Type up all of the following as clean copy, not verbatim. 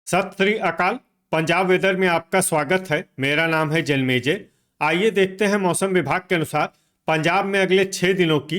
सत श्री अकाल। पंजाब वेदर में आपका स्वागत है। मेरा नाम है जन्मेजय। आइए देखते हैं मौसम विभाग के अनुसार पंजाब में अगले 6 दिनों की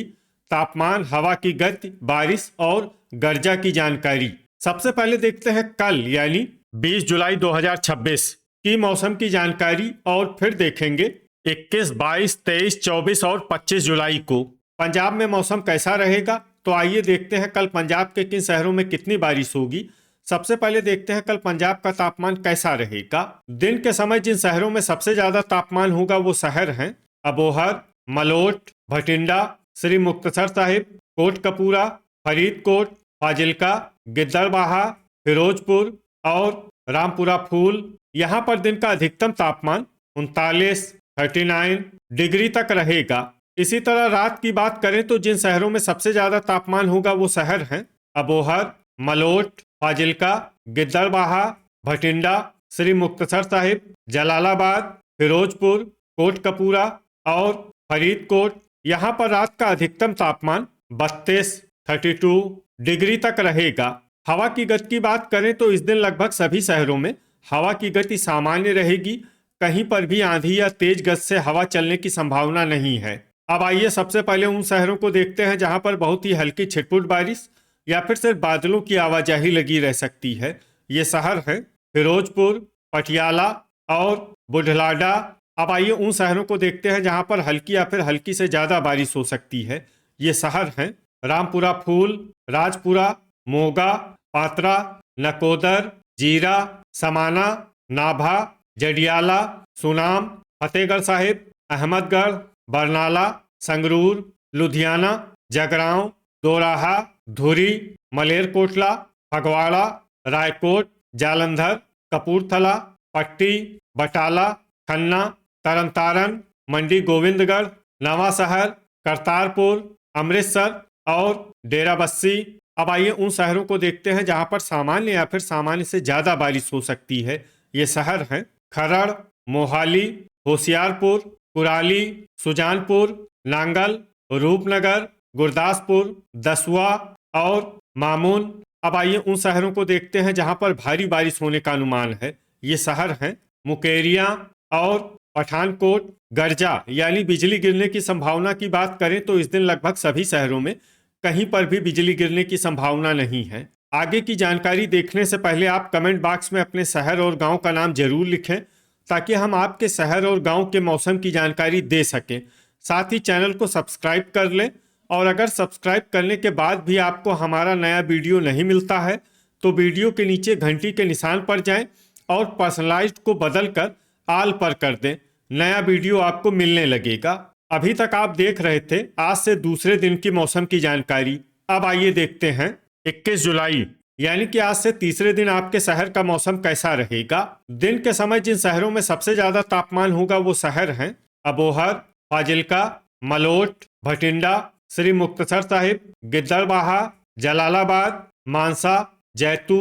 तापमान, हवा की गति, बारिश और गर्जा की जानकारी। सबसे पहले देखते हैं कल यानी 20 जुलाई 2026 की मौसम की जानकारी और फिर देखेंगे 21, 22, 23, 24 और 25 जुलाई को पंजाब में मौसम कैसा रहेगा। तो आइए देखते हैं कल पंजाब के किन शहरों में कितनी बारिश होगी। सबसे पहले देखते हैं कल पंजाब का तापमान कैसा रहेगा। दिन के समय जिन शहरों में सबसे ज्यादा तापमान होगा वो शहर हैं अबोहर, मलोट, भटिंडा, श्री मुक्तसर साहिब, कोटकपूरा, फरीदकोट, फाजिल्का, गिद्दड़बाहा, फिरोजपुर और रामपुरा फूल। यहाँ पर दिन का अधिकतम तापमान 39, 39 डिग्री तक रहेगा। इसी तरह रात की बात करें तो जिन शहरों में सबसे ज्यादा तापमान होगा वो शहर हैं अबोहर, मलोट, फाजिल्का, गिद्दड़बाहा, भटिंडा, श्री मुक्तसर साहिब, जलालाबाद, फिरोजपुर, कोटकपूरा और फरीदकोट। यहाँ पर रात का अधिकतम तापमान 32, 32 डिग्री तक रहेगा। हवा की गति की बात करें तो इस दिन लगभग सभी शहरों में हवा की गति सामान्य रहेगी। कहीं पर भी आंधी या तेज गति से हवा चलने की संभावना नहीं है। अब आइए सबसे पहले उन शहरों को देखते हैं जहां पर बहुत ही हल्की छिटपुट बारिश या फिर सिर्फ बादलों की आवाजाही लगी रह सकती है। ये शहर हैं फिरोजपुर, पटियाला और बुढलाडा। अब आइए उन शहरों को देखते हैं जहां पर हल्की या फिर हल्की से ज्यादा बारिश हो सकती है। ये शहर हैं रामपुरा फूल, राजपुरा, मोगा, पात्रा, नकोदर, जीरा, समाना, नाभा, जडियाला, सुनाम, फतेहगढ़ साहिब, अहमदगढ़, बरनाला, संगरूर, लुधियाना, जगरांव, दोराहा, धुरी, मलेरकोटला, फगवाड़ा, रायकोट, जालंधर, कपूरथला, पट्टी, बटाला, खन्ना, तरनतारन, मंडी गोविंदगढ़, नवांशहर, करतारपुर, अमृतसर और डेराबस्सी। अब आइए उन शहरों को देखते हैं जहां पर सामान्य या फिर सामान्य से ज्यादा बारिश हो सकती है। ये शहर हैं खरड़, मोहाली, होशियारपुर, कुराली, सुजानपुर, नांगल, रूपनगर, गुरदासपुर, दसुआ और मामून। अब आइए उन शहरों को देखते हैं जहां पर भारी बारिश होने का अनुमान है। ये शहर हैं मुकेरिया और पठानकोट। गर्जा यानी बिजली गिरने की संभावना की बात करें तो इस दिन लगभग सभी शहरों में कहीं पर भी बिजली गिरने की संभावना नहीं है। आगे की जानकारी देखने से पहले आप कमेंट बॉक्स में अपने शहर और गांव का नाम जरूर लिखें ताकि हम आपके शहर और गांव के मौसम की जानकारी दे सकें। साथ ही चैनल को सब्सक्राइब कर लें और अगर सब्सक्राइब करने के बाद भी आपको हमारा नया वीडियो नहीं मिलता है तो वीडियो के नीचे घंटी के निशान पर जाएं और पर्सनलाइज्ड को बदलकर आल पर कर दें। नया वीडियो आपको मिलने लगेगा। अभी तक आप देख रहे थे आज से दूसरे दिन की मौसम की जानकारी। अब आइए देखते हैं 21 जुलाई यानी कि आज से तीसरे दिन आपके शहर का मौसम कैसा रहेगा। दिन के समय जिन शहरों में सबसे ज्यादा तापमान होगा वो शहर हैं अबोहर, फाजिल्का, मलोट, भटिंडा, श्री मुक्तसर साहिब, गिद्दड़बाहा, जलालाबाद, मानसा, जैतू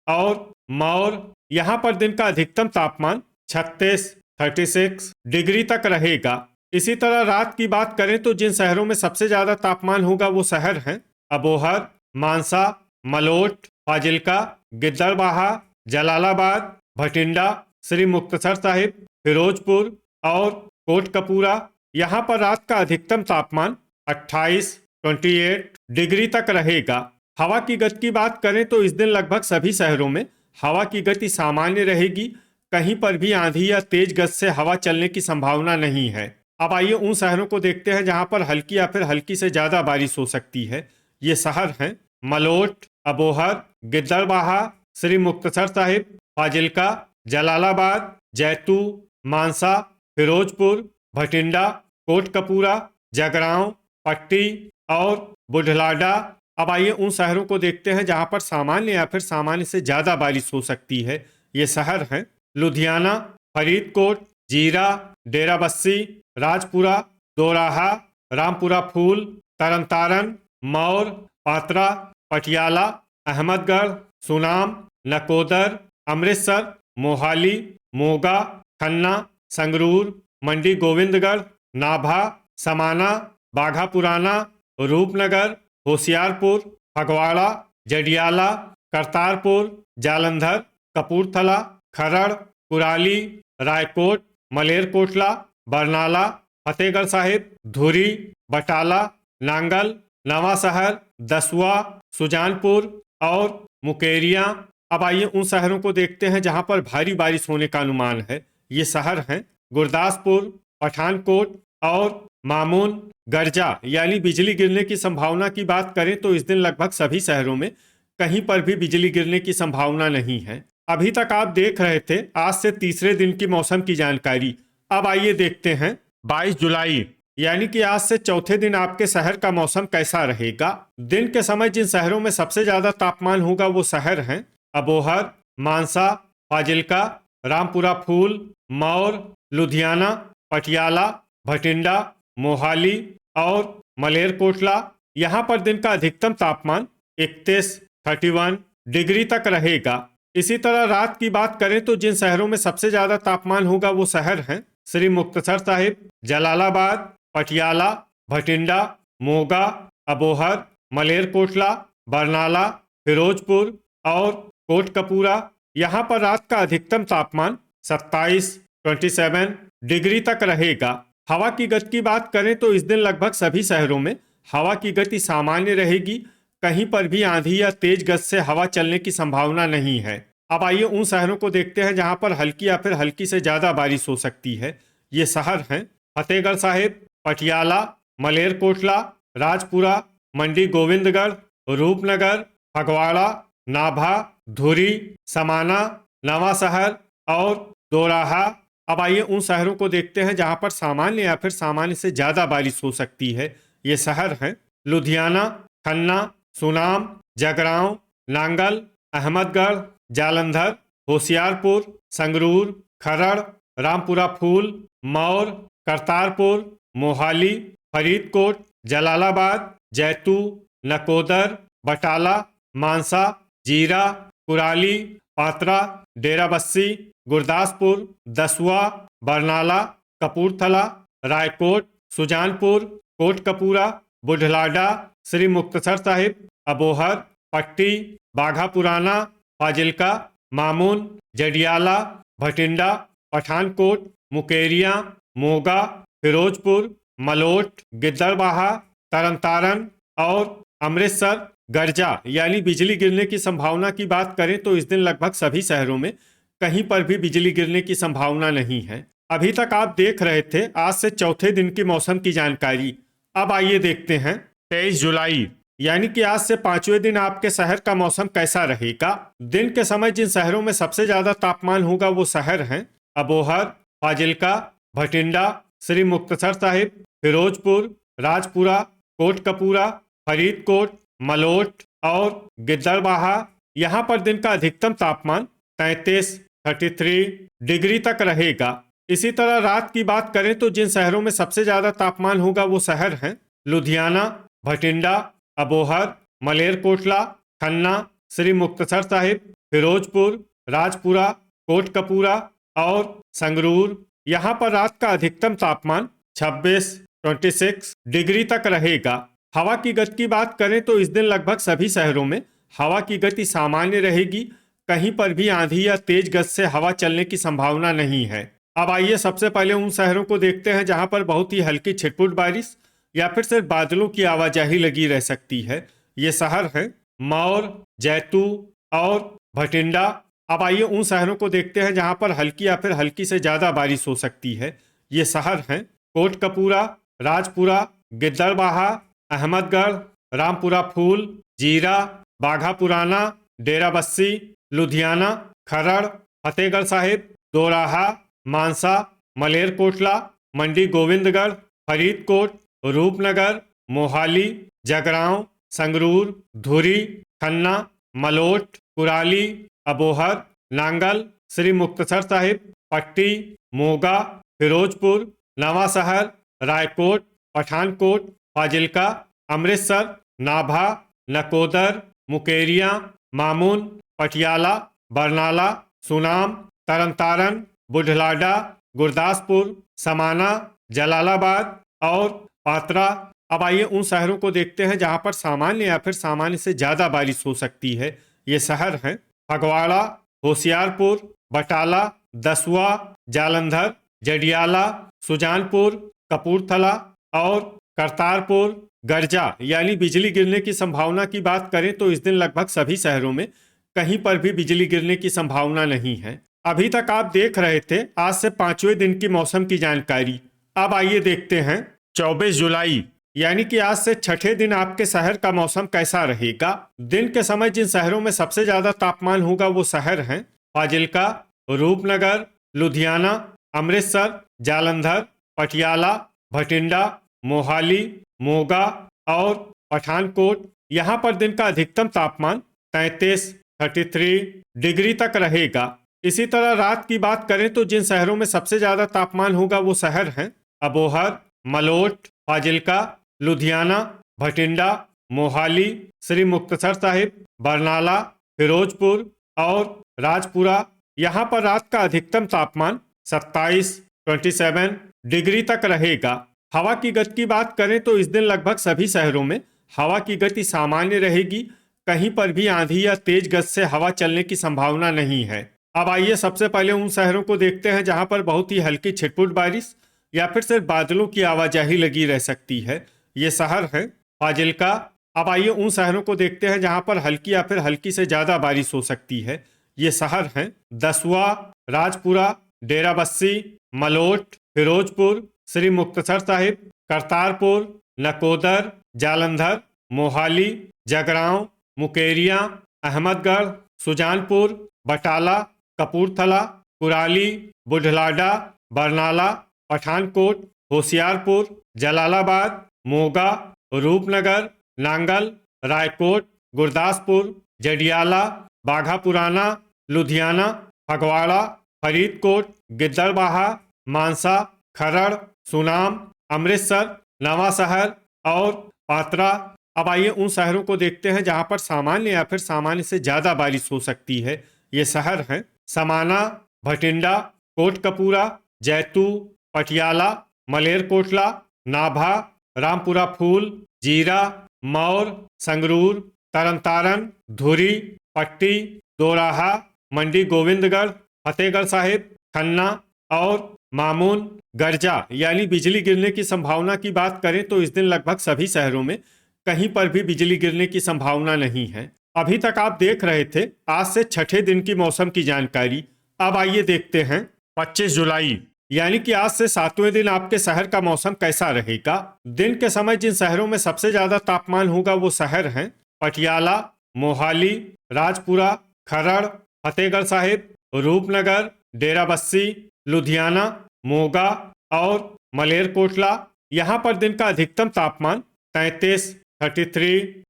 और मौर। यहाँ पर दिन का अधिकतम तापमान 36, 36 डिग्री तक रहेगा। इसी तरह रात की बात करें तो जिन शहरों में सबसे ज्यादा तापमान होगा वो शहर हैं अबोहर, मानसा, मलोट, फाजिल्का, गिद्दड़बाहा, जलालाबाद, भटिंडा, श्री मुक्तसर साहिब, फिरोजपुर और कोटकपूरा। यहाँ पर रात का अधिकतम तापमान 28, 28 डिग्री तक रहेगा। हवा की गति की बात करें तो इस दिन लगभग सभी शहरों में हवा की गति सामान्य रहेगी। कहीं पर भी आंधी या तेज गति से हवा चलने की संभावना नहीं है। अब आइए उन शहरों को देखते हैं जहां पर हल्की या फिर हल्की से ज्यादा बारिश हो सकती है। ये शहर हैं मलोट, अबोहर, गिद्दड़बाहा, श्री मुक्तसर साहिब, फाजिल्का, जलालाबाद, जैतू, मानसा, फिरोजपुर, भटिंडा, कोटकपूरा, जगरांव, पट्टी और बुढलाडा। अब आइए उन शहरों को देखते हैं जहां पर सामान्य या फिर सामान्य से ज्यादा बारिश हो सकती है। ये शहर हैं लुधियाना, फरीदकोट, जीरा, डेराबस्सी, राजपुरा, दोराहा, रामपुरा फूल, तरनतारन, मौर, पात्रा, पटियाला, अहमदगढ़, सुनाम, नकोदर, अमृतसर, मोहाली, मोगा, खन्ना, संगरूर, मंडी गोविंदगढ़, नाभा, समाना, बाघा पुराना, रूपनगर, होशियारपुर, फगवाड़ा, जडियाला, करतारपुर, जालंधर, कपूरथला, खरड़, कुराली, रायकोट, मलेरकोटला, बरनाला, फतेहगढ़ साहिब, धुरी, बटाला, नांगल, नवा शहर, दसुआ, सुजानपुर और मुकेरियां। अब आइए उन शहरों को देखते हैं जहां पर भारी बारिश होने का अनुमान है। ये शहर हैं गुरदासपुर, पठानकोट और मामून। गर्जा यानी बिजली गिरने की संभावना की बात करें तो इस दिन लगभग सभी शहरों में कहीं पर भी बिजली गिरने की संभावना नहीं है। अभी तक आप देख रहे थे आज से तीसरे दिन की मौसम की जानकारी। अब आइए देखते हैं 22 जुलाई यानी कि आज से चौथे दिन आपके शहर का मौसम कैसा रहेगा। दिन के समय जिन शहरों में सबसे ज्यादा तापमान होगा वो शहर हैं अबोहर, मानसा, फाजिल्का, रामपुरा फूल, मौर, लुधियाना, पटियाला, भटिंडा, मोहाली और मलेरकोटला। यहाँ पर दिन का अधिकतम तापमान 31 डिग्री तक रहेगा। इसी तरह रात की बात करें तो जिन शहरों में सबसे ज्यादा तापमान होगा वो शहर हैं श्री मुक्तसर साहिब, जलालाबाद, पटियाला, भटिंडा, मोगा, अबोहर, मलेरकोटला, बरनाला, फिरोजपुर और कोटकपूरा। यहाँ पर रात का अधिकतम तापमान 27 डिग्री तक रहेगा। हवा की गति की बात करें तो इस दिन लगभग सभी शहरों में हवा की गति सामान्य रहेगी। कहीं पर भी आंधी या तेज गति से हवा चलने की संभावना नहीं है। अब आइए उन शहरों को देखते हैं जहां पर हल्की या फिर हल्की से ज्यादा बारिश हो सकती है। ये शहर हैं फतेहगढ़ साहिब, पटियाला, मलेरकोटला, राजपुरा, मंडी गोविंदगढ़, रूपनगर, फगवाड़ा, नाभा, धुरी, समाना, नवा शहर और दोराहा। अब आइए उन शहरों को देखते हैं जहां पर सामान्य या फिर सामान्य से ज्यादा बारिश हो सकती है। ये शहर हैं लुधियाना, खन्ना, सुनाम, जगरांव, नांगल, अहमदगढ़, जालंधर, होशियारपुर, संगरूर, खरड़, रामपुरा फूल, मौर, करतारपुर, मोहाली, फरीदकोट, जलालाबाद, जैतू, नकोदर, बटाला, मानसा, जीरा, कुराली, पात्रा, डेराबस्सी, गुरदासपुर, दसुआ, बरनाला, कपूरथला, रायकोट, सुजानपुर, कोटकपूरा, बुढ़लाडा, श्री मुक्तसर साहिब, अबोहर, पट्टी, बाघा पुराना, फाजिल्का, मामून, जडियाला, भटिंडा, पठानकोट, मुकेरियां, मोगा, फिरोजपुर, मलोट, गिद्दड़बाहा, तरनतारन और अमृतसर। गर्जा यानी बिजली गिरने की संभावना की बात करें तो इस दिन लगभग सभी शहरों में कहीं पर भी बिजली गिरने की संभावना नहीं है। अभी तक आप देख रहे थे आज से चौथे दिन की मौसम की जानकारी। अब आइए देखते हैं 23 जुलाई यानी कि आज से पांचवें दिन आपके शहर का मौसम कैसा रहेगा। दिन के समय जिन शहरों में सबसे ज्यादा तापमान होगा वो शहर हैं अबोहर, फाजिल्का, भटिंडा, श्री मुक्तसर साहिब, फिरोजपुर, राजपुरा, कोटकपूरा, फरीदकोट, मलोट और गिद्दड़बाहा। यहाँ पर दिन का अधिकतम तापमान 33 डिग्री तक रहेगा। इसी तरह रात की बात करें तो जिन शहरों में सबसे ज्यादा तापमान होगा वो शहर हैं लुधियाना, भटिंडा, अबोहर, मलेरकोटला, खन्ना, श्री मुक्तसर साहिब, फिरोजपुर, राजपुरा, कोटकपूरा और संगरूर। यहाँ पर रात का अधिकतम तापमान 26 डिग्री तक रहेगा। हवा की गति की बात करें तो इस दिन लगभग सभी शहरों में हवा की गति सामान्य रहेगी। कहीं पर भी आंधी या तेज गति से हवा चलने की संभावना नहीं है। अब आइए सबसे पहले उन शहरों को देखते हैं जहां पर बहुत ही हल्की छिटपुट बारिश या फिर सिर्फ बादलों की आवाजाही लगी रह सकती है। ये शहर हैं मौर, जैतू और भटिंडा। अब आइए उन शहरों को देखते हैं जहां पर हल्की या फिर हल्की से ज्यादा बारिश हो सकती है। ये शहर हैं कोटकपूरा, राजपुरा, गिद्दड़बाहा, अहमदगढ़, रामपुरा फूल, जीरा, बाघा पुराना, डेराबस्सी, लुधियाना, खरड़, फतेहगढ़ साहिब, दोराहा, मानसा, मलेरकोटला, मंडी गोविंदगढ़, फरीदकोट, रूपनगर, मोहाली, जगरांव, संगरूर, धुरी, खन्ना, मलोट, कुराली, अबोहर, नांगल, श्री मुक्तसर साहिब, पट्टी, मोगा, फिरोजपुर, नवा शहर, रायकोट, पठानकोट, फाजिल्का, अमृतसर, नाभा, नकोदर, मुकेरियां, मामून, पटियाला, बरनाला, सुनाम, तरनतारन, बुढ़लाडा, गुरदासपुर, समाना, जलालाबाद और पात्रा। अब आइए उन शहरों को देखते हैं जहां पर सामान्य या फिर सामान्य से ज्यादा बारिश हो सकती है। ये शहर हैं फगवाड़ा, होशियारपुर, बटाला, दसुआ, जालंधर, जडियाला, सुजानपुर, कपूरथला और करतारपुर, गर्जा यानी बिजली गिरने की संभावना की बात करें तो इस दिन लगभग सभी शहरों में कहीं पर भी बिजली गिरने की संभावना नहीं है। अभी तक आप देख रहे थे आज से 5वें दिन की मौसम की जानकारी। अब आइए देखते हैं 24 जुलाई यानी कि आज से छठे दिन आपके शहर का मौसम कैसा रहेगा। दिन के समय जिन शहरों में सबसे ज्यादा तापमान होगा वो शहर हैं फाजिल्का, रूपनगर, लुधियाना, अमृतसर, जालंधर, पटियाला, भटिंडा, मोहाली, मोगा और पठानकोट। यहाँ पर दिन का अधिकतम तापमान 33 डिग्री तक रहेगा। इसी तरह रात की बात करें तो जिन शहरों में सबसे ज्यादा तापमान होगा वो शहर हैं अबोहर, मलोट, फाजिल्का, लुधियाना, भटिंडा, मोहाली, श्री मुक्तसर साहिब, बरनाला, फिरोजपुर और राजपुरा। यहाँ पर रात का अधिकतम तापमान 27 डिग्री तक रहेगा। हवा की गति की बात करें तो इस दिन लगभग सभी शहरों में हवा की गति सामान्य रहेगी। कहीं पर भी आंधी या तेज गति से हवा चलने की संभावना नहीं है। अब आइए सबसे पहले उन शहरों को देखते हैं जहां पर बहुत ही हल्की छिटपुट बारिश या फिर सिर्फ बादलों की आवाजाही लगी रह सकती है। ये शहर है फाजिल्का। अब आइए उन शहरों को देखते हैं जहां पर हल्की या फिर हल्की से ज्यादा बारिश हो सकती है। ये शहर हैं दसुआ, राजपुरा, डेराबस्सी, मलोट, फिरोजपुर, श्री मुक्तसर साहिब, करतारपुर, नकोदर, जालंधर, मोहाली, जगरांव, मुकेरिया, अहमदगढ़, सुजानपुर, बटाला, कपूरथला, कुराली, बुढ़लाडा, बरनाला, पठानकोट, होशियारपुर, जलालाबाद, मोगा, रूपनगर, नांगल, रायकोट, गुरदासपुर, जडियाला, बाघा पुराना, लुधियाना, फगवाड़ा, फरीदकोट, गिद्दड़बाहा, मानसा, खरड़, सुनाम, अमृतसर, नवा शहर और पात्रा। अब आइए उन शहरों को देखते हैं जहां पर सामान्य या फिर सामान्य से ज्यादा बारिश हो सकती है। ये शहर हैं समाना, भटिंडा, कोटकपूरा, जैतू, पटियाला, मलेरकोटला, नाभा, रामपुरा फूल, जीरा, मौर, संगरूर, तरनतारन, धुरी, पट्टी, दोराहा, मंडी गोविंदगढ़, फतेहगढ़ साहिब, खन्ना और मामून। गर्जा यानी बिजली गिरने की संभावना की बात करें तो इस दिन लगभग सभी शहरों में कहीं पर भी बिजली गिरने की संभावना नहीं है। अभी तक आप देख रहे थे आज से छठे दिन की मौसम की जानकारी। अब आइए देखते हैं 25 जुलाई यानी कि आज से 7वें दिन आपके शहर का मौसम कैसा रहेगा। दिन के समय जिन शहरों में सबसे ज्यादा तापमान होगा वो शहर हैं पटियाला, मोहाली, राजपुरा, खरड़, फतेहगढ़ साहिब, रूपनगर, डेराबस्सी, लुधियाना, मोगा और मलेरकोटला। यहाँ पर दिन का अधिकतम तापमान 33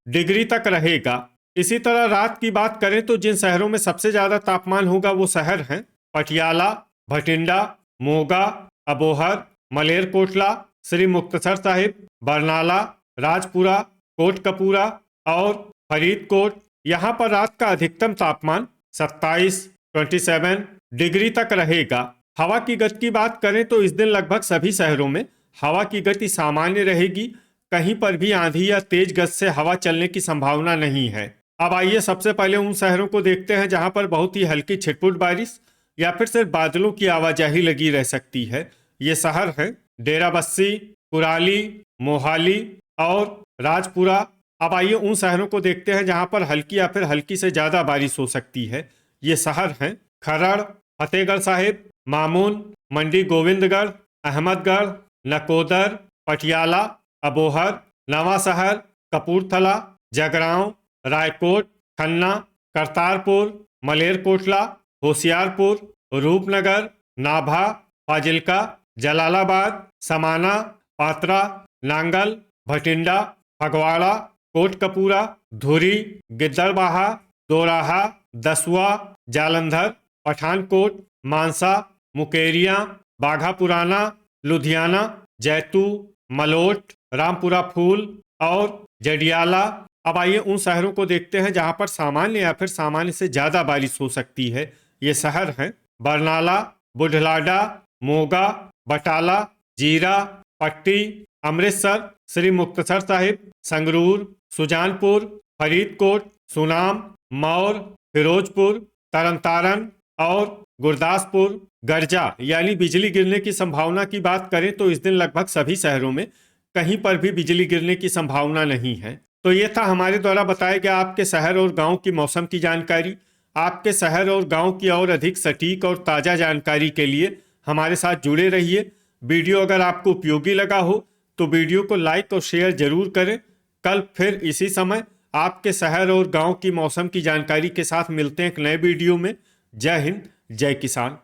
डिग्री तक रहेगा। इसी तरह रात की बात करें तो जिन शहरों में सबसे ज्यादा तापमान होगा वो शहर हैं पटियाला, भटिंडा, मोगा, अबोहर, मलेरकोटला, श्री मुक्तसर साहिब, बरनाला, राजपुरा, कोटकपूरा और फरीदकोट। यहाँ पर रात का अधिकतम तापमान 27 डिग्री तक रहेगा। हवा की गति की बात करें तो इस दिन लगभग सभी शहरों में हवा की गति सामान्य रहेगी। कहीं पर भी आंधी या तेज गति से हवा चलने की संभावना नहीं है। अब आइए सबसे पहले उन शहरों को देखते हैं जहां पर बहुत ही हल्की छिटपुट बारिश या फिर सिर्फ बादलों की आवाजाही लगी रह सकती है। ये शहर हैं डेराबस्सी, कुराली, मोहाली और राजपुरा। अब आइए उन शहरों को देखते हैं जहां पर हल्की या फिर हल्की से ज्यादा बारिश हो सकती है। ये शहर हैं खरड़, फतेहगढ़ साहिब, मामून, मंडी गोविंदगढ़, अहमदगढ़, नकोदर, पटियाला, अबोहर, नवा शहर, कपूरथला, जगरांव, रायकोट, खन्ना, करतारपुर, मलेरकोटला, होशियारपुर, रूपनगर, नाभा, फाजिल्का, जलालाबाद, समाना, पात्रा, नांगल, भटिंडा, फगवाड़ा, कोटकपूरा, धुरी, गिद्दड़बाहा, दोराहा, दसुआ, जालंधर, पठानकोट, मानसा, मुकेरिया, बाघा पुराना, लुधियाना, जैतू, मलोट, रामपुरा फूल और जडियाला। अब आइए उन शहरों को देखते हैं जहां पर सामान्य या फिर सामान्य से ज्यादा बारिश हो सकती है। ये शहर हैं बरनाला, बुढ़लाडा, मोगा, बटाला, जीरा, पट्टी, अमृतसर, श्री मुक्तसर साहिब, संगरूर, सुजानपुर, फरीदकोट, सुनाम, मौर, फिरोजपुर, तरन और गुरदासपुर गर्जा यानी बिजली गिरने की संभावना की बात करें तो इस दिन लगभग सभी शहरों में कहीं पर भी बिजली गिरने की संभावना नहीं है। तो ये था हमारे द्वारा बताया गया आपके शहर और गांव की मौसम की जानकारी। आपके शहर और गांव की और अधिक सटीक और ताज़ा जानकारी के लिए हमारे साथ जुड़े रहिए। वीडियो अगर आपको उपयोगी लगा हो तो वीडियो को लाइक और शेयर जरूर करें। कल फिर इसी समय आपके शहर और गांव की मौसम की जानकारी के साथ मिलते हैं एक नए वीडियो में। जय हिंद, जय किसान।